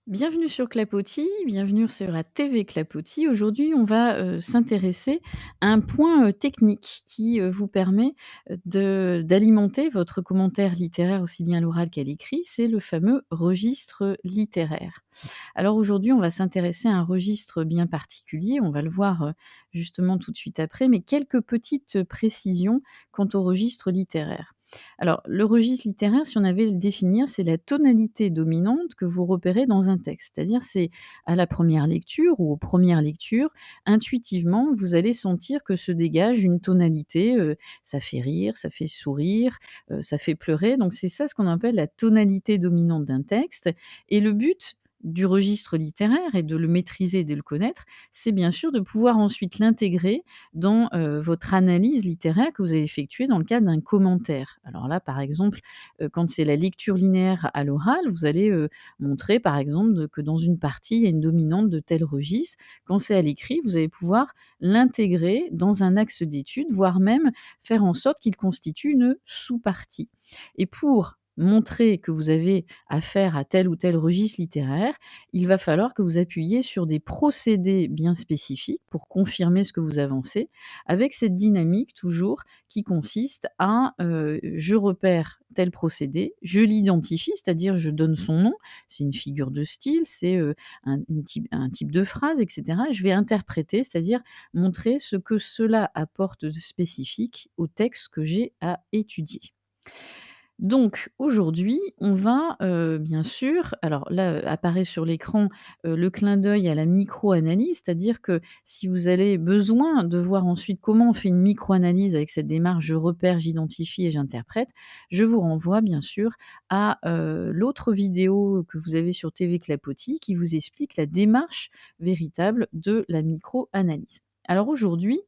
Bienvenue sur Clapotis, bienvenue sur la TV Clapotis. Aujourd'hui, on va, s'intéresser à un point, technique qui, vous permet, d'alimenter votre commentaire littéraire aussi bien à l'oral qu'à l'écrit, c'est le fameux registre littéraire. Alors aujourd'hui, on va s'intéresser à un registre bien particulier, on va le voir, justement tout de suite après, mais quelques petites précisions quant au registre littéraire. Alors, le registre littéraire, si on avait à le définir, c'est la tonalité dominante que vous repérez dans un texte. C'est-à-dire, c'est à la première lecture ou aux premières lectures, intuitivement, vous allez sentir que se dégage une tonalité, ça fait rire, ça fait sourire, ça fait pleurer. Donc c'est ça ce qu'on appelle la tonalité dominante d'un texte et le but du registre littéraire et de le maîtriser, de le connaître, c'est bien sûr de pouvoir ensuite l'intégrer dans, votre analyse littéraire que vous avez effectuée dans le cadre d'un commentaire. Alors là, par exemple, quand c'est la lecture linéaire à l'oral, vous allez, montrer par exemple que dans une partie, il y a une dominante de tel registre. Quand c'est à l'écrit, vous allez pouvoir l'intégrer dans un axe d'étude, voire même faire en sorte qu'il constitue une sous-partie. Et pour montrer que vous avez affaire à tel ou tel registre littéraire, il va falloir que vous appuyiez sur des procédés bien spécifiques pour confirmer ce que vous avancez, avec cette dynamique toujours qui consiste à, je repère tel procédé, je l'identifie, c'est-à-dire je donne son nom, c'est une figure de style, c'est, un type de phrase et cetera. Je vais interpréter, c'est-à-dire montrer ce que cela apporte de spécifique au texte que j'ai à étudier. Donc aujourd'hui, on va, bien sûr alors là, apparaît sur l'écran, le clin d'œil à la micro-analyse, c'est-à-dire que si vous avez besoin de voir ensuite comment on fait une micro-analyse avec cette démarche je repère, j'identifie et j'interprète, je vous renvoie bien sûr à, l'autre vidéo que vous avez sur TV Clapotis qui vous explique la démarche véritable de la micro-analyse. Alors aujourd'hui,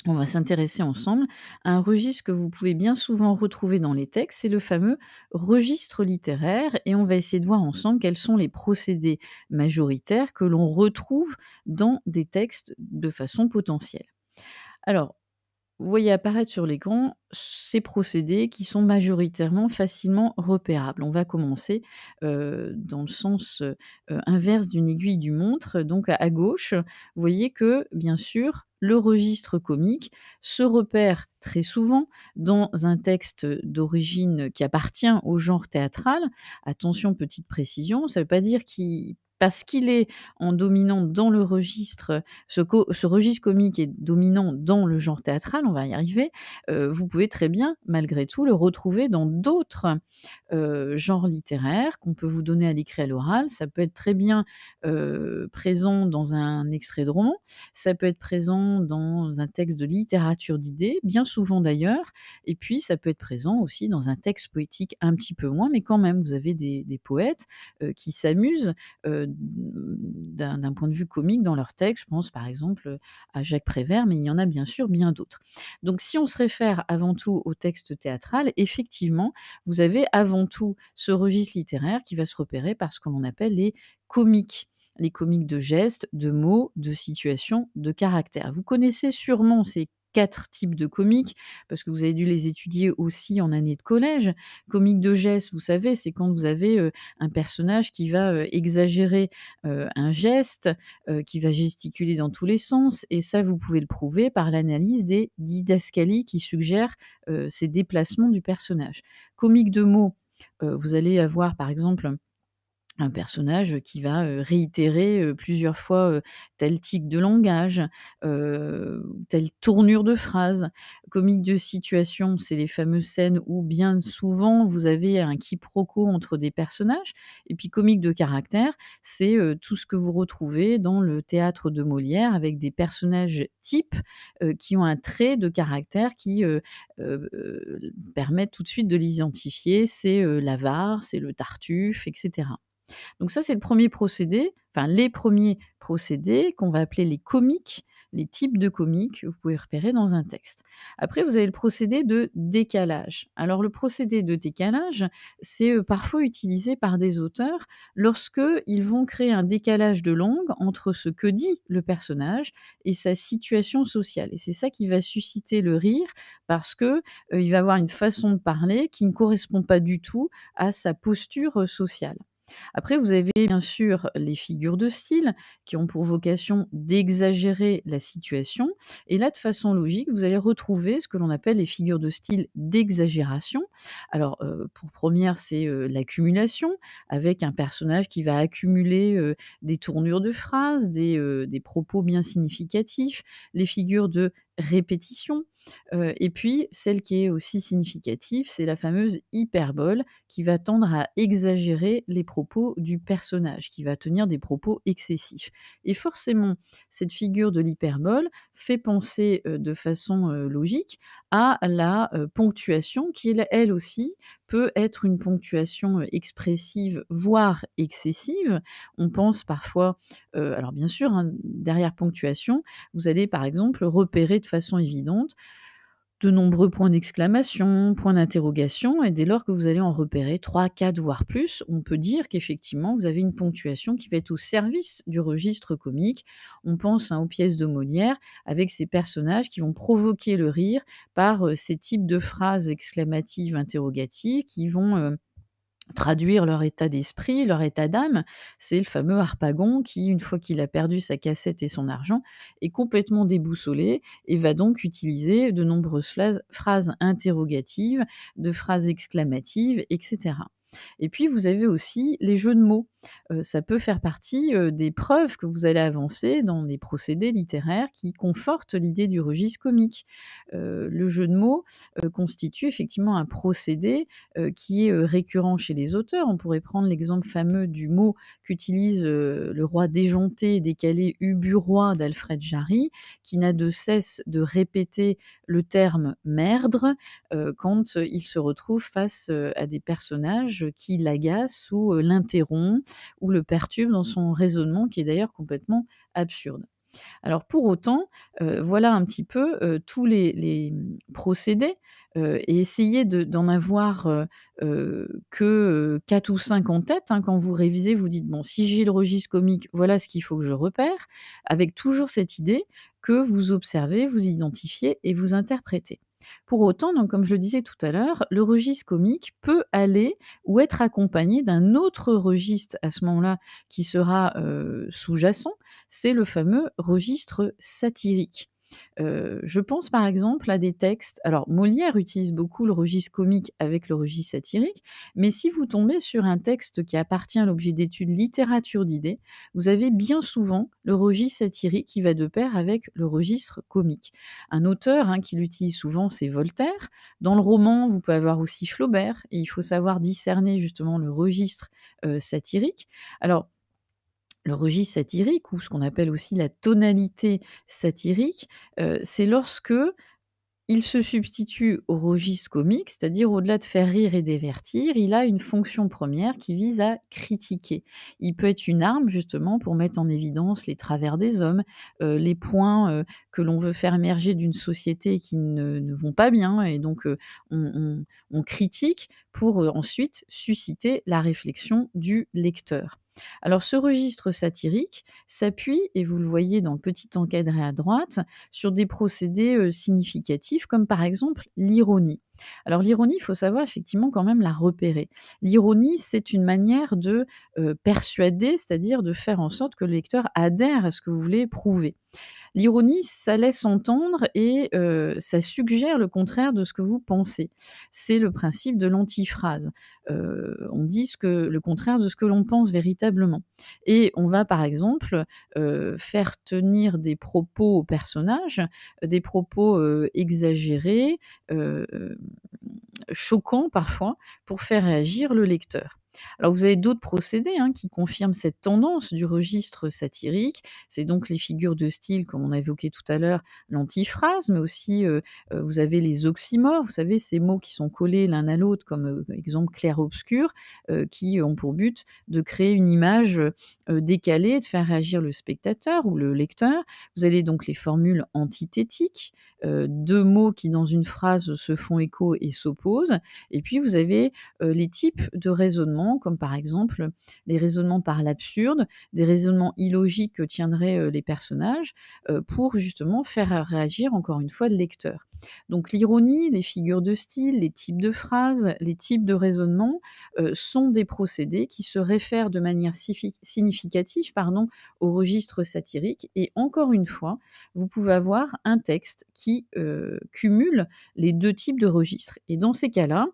on va s'intéresser ensemble à un registre que vous pouvez bien souvent retrouver dans les textes, c'est le fameux registre littéraire et on va essayer de voir ensemble quels sont les procédés majoritaires que l'on retrouve dans des textes de façon potentielle. Alors, vous voyez apparaître sur l'écran ces procédés qui sont majoritairement facilement repérables. On va commencer, dans le sens, inverse d'une aiguille du montre, donc à gauche, vous voyez que, bien sûr, le registre comique se repère très souvent dans un texte d'origine qui appartient au genre théâtral. Attention, petite précision, ça ne veut pas dire parce qu'il est en dominant dans le registre, ce registre comique est dominant dans le genre théâtral, on va y arriver, vous pouvez très bien, malgré tout, le retrouver dans d'autres, genres littéraires qu'on peut vous donner à l'écrit, à l'oral. Ça peut être très bien, présent dans un extrait de roman, ça peut être présent dans un texte de littérature d'idées, bien souvent d'ailleurs, et puis ça peut être présent aussi dans un texte poétique un petit peu moins, mais quand même, vous avez des poètes, qui s'amusent, d'un point de vue comique dans leurs textes. Je pense par exemple, à Jacques Prévert, mais il y en a bien sûr bien d'autres. Donc si on se réfère avant tout au texte théâtral, effectivement, vous avez avant tout ce registre littéraire qui va se repérer par ce que l'on appelle les comiques. Les comiques de gestes, de mots, de situations, de caractères. Vous connaissez sûrement ces 4 types de comiques, parce que vous avez dû les étudier aussi en année de collège. Comique de gestes, vous savez, c'est quand vous avez, un personnage qui va, exagérer, un geste, qui va gesticuler dans tous les sens et ça, vous pouvez le prouver par l'analyse des didascalies qui suggèrent, ces déplacements du personnage. Comique de mots, vous allez avoir par exemple un personnage qui va, réitérer, plusieurs fois, tel tic de langage, telle tournure de phrase. Comique de situation, c'est les fameuses scènes où bien souvent vous avez un quiproquo entre des personnages et puis comique de caractère, c'est, tout ce que vous retrouvez dans le théâtre de Molière avec des personnages types, qui ont un trait de caractère qui, permettent tout de suite de les identifier. C'est, l'avare, c'est le tartuffe et cetera. Donc ça, c'est le premier procédé, enfin les premiers procédés qu'on va appeler les comiques, les types de comiques que vous pouvez repérer dans un texte. Après, vous avez le procédé de décalage. Alors le procédé de décalage, c'est, parfois utilisé par des auteurs lorsque ils vont créer un décalage de langue entre ce que dit le personnage et sa situation sociale et c'est ça qui va susciter le rire parce que, il va avoir une façon de parler qui ne correspond pas du tout à sa posture, sociale. Après, vous avez bien sûr les figures de style qui ont pour vocation d'exagérer la situation et là, de façon logique, vous allez retrouver ce que l'on appelle les figures de style d'exagération. Alors, pour première, c'est, l'accumulation avec un personnage qui va accumuler, des tournures de phrases, des propos bien significatifs, les figures de répétition, et puis celle qui est aussi significative, c'est la fameuse hyperbole qui va tendre à exagérer les propos du personnage, qui va tenir des propos excessifs. Et forcément, cette figure de l'hyperbole fait penser, de façon, logique à la, ponctuation qui elle aussi peut être une ponctuation, expressive, voire excessive. On pense parfois, alors bien sûr, hein, derrière ponctuation, vous allez par exemple repérer de façon évidente de nombreux points d'exclamation, points d'interrogation et dès lors que vous allez en repérer 3, 4, voire plus, on peut dire qu'effectivement vous avez une ponctuation qui va être au service du registre comique. On pense, hein, aux pièces de Molière avec ces personnages qui vont provoquer le rire par, ces types de phrases exclamatives, interrogatives qui vont, traduire leur état d'esprit, leur état d'âme. C'est le fameux Harpagon qui, une fois qu'il a perdu sa cassette et son argent, est complètement déboussolé et va donc utiliser de nombreuses phrases interrogatives, de phrases exclamatives, etc. Et puis vous avez aussi les jeux de mots. Ça peut faire partie, des preuves que vous allez avancer dans des procédés littéraires qui confortent l'idée du registre comique. Le jeu de mots, constitue effectivement un procédé, qui est, récurrent chez les auteurs. On pourrait prendre l'exemple fameux du mot qu'utilise, le roi déjanté et décalé Ubu-Roi d'Alfred Jarry, qui n'a de cesse de répéter le terme «merdre», quand, il se retrouve face, à des personnages qui l'agacent ou, l'interrompent ou le perturbent dans son raisonnement qui est d'ailleurs complètement absurde. Alors pour autant, voilà un petit peu, tous les procédés, et essayez d'en avoir, que, 4 ou 5 en tête, hein. Quand vous révisez, vous dites: «Bon, si j'ai le registre comique, voilà ce qu'il faut que je repère», avec toujours cette idée que vous observez, vous identifiez et vous interprétez. Pour autant, donc comme je le disais tout à l'heure, le registre comique peut aller ou être accompagné d'un autre registre à ce moment-là qui sera, sous-jacent, c'est le fameux registre satirique. Je pense par exemple à des textes alors Molière utilise beaucoup le registre comique avec le registre satirique, mais si vous tombez sur un texte qui appartient à l'objet d'étude littérature d'idées, vous avez bien souvent le registre satirique qui va de pair avec le registre comique. Un auteur, hein, qui l'utilise souvent, c'est Voltaire. Dans le roman, vous pouvez avoir aussi Flaubert et il faut savoir discerner justement le registre, satirique. Alors le registre satirique ou ce qu'on appelle aussi la tonalité satirique, c'est lorsque il se substitue au registre comique, c'est-à-dire au-delà de faire rire et divertir, il a une fonction première qui vise à critiquer. Il peut être une arme justement pour mettre en évidence les travers des hommes, les points, que l'on veut faire émerger d'une société qui ne vont pas bien et donc on critique pour, ensuite susciter la réflexion du lecteur. Alors ce registre satirique s'appuie, et vous le voyez dans le petit encadré à droite, sur des procédés, significatifs comme par exemple l'ironie. Alors l'ironie, il faut savoir effectivement quand même la repérer. L'ironie, c'est une manière de, persuader, c'est-à-dire de faire en sorte que le lecteur adhère à ce que vous voulez prouver. L'ironie, ça laisse entendre et ça suggère le contraire de ce que vous pensez. C'est le principe de l'antiphrase. On dit le contraire de ce que l'on pense véritablement et on va par exemple, faire tenir des propos aux personnages, des propos, exagérés, heu, choquants parfois, pour faire réagir le lecteur. Alors vous avez d'autres procédés, hein, qui confirment cette tendance du registre satirique. C'est donc les figures de style, comme on a évoqué tout à l'heure, l'antiphrase, mais aussi, vous avez les oxymores, vous savez ces mots qui sont collés l'un à l'autre comme, exemple clair-obscur, qui ont pour but de créer une image, décalée, de faire réagir le spectateur ou le lecteur. Vous avez donc les formules antithétiques, 2 mots qui dans une phrase se font écho et s'opposent et puis vous avez, les types de raisonnement raisonnements, comme par exemple les raisonnements par l'absurde, des raisonnements illogiques que tiendraient, les personnages, pour justement faire réagir encore une fois le lecteur. Donc l'ironie, les figures de style, les types de phrases, les types de raisonnements, sont des procédés qui se réfèrent de manière significative, pardon, au registre satirique et encore une fois, vous pouvez avoir un texte qui, cumule les 2 types de registres et dans ces cas-là,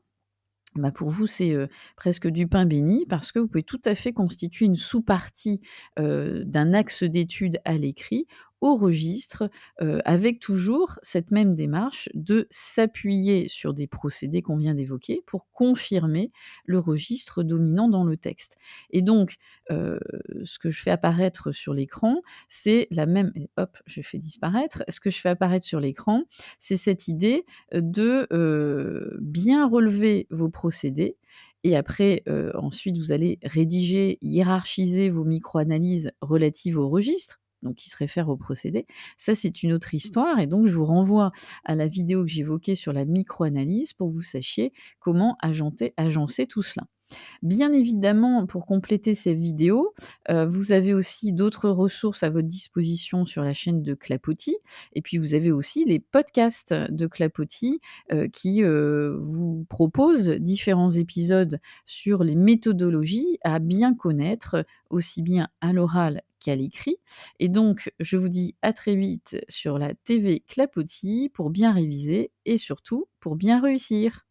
bah, pour vous, c'est, presque du pain béni parce que vous pouvez tout à fait constituer une sous-partie, d'un axe d'étude à l'écrit, au registre, avec toujours cette même démarche de s'appuyer sur des procédés qu'on vient d'évoquer pour confirmer le registre dominant dans le texte. Et donc, heu, ce que je fais apparaître sur l'écran, c'est la même et hop, je fais disparaître. Ce que je fais apparaître sur l'écran, c'est cette idée de, bien relever vos procédés et après, ensuite vous allez rédiger, hiérarchiser vos micro-analyses relatives au registre, donc qui se réfèrent aux procédés. Ça, c'est une autre histoire et donc je vous renvoie à la vidéo que j'évoquais sur la micro-analyse pour que vous sachiez comment agencer tout cela. Bien évidemment, pour compléter ces vidéos, vous avez aussi d'autres ressources à votre disposition sur la chaîne de Clapotis et puis vous avez aussi les podcasts de Clapotis, qui, vous proposent différents épisodes sur les méthodologies à bien connaître, aussi bien à l'oral qu'à l'écrit et donc je vous dis à très vite sur la TV Clapotis pour bien réviser et surtout pour bien réussir.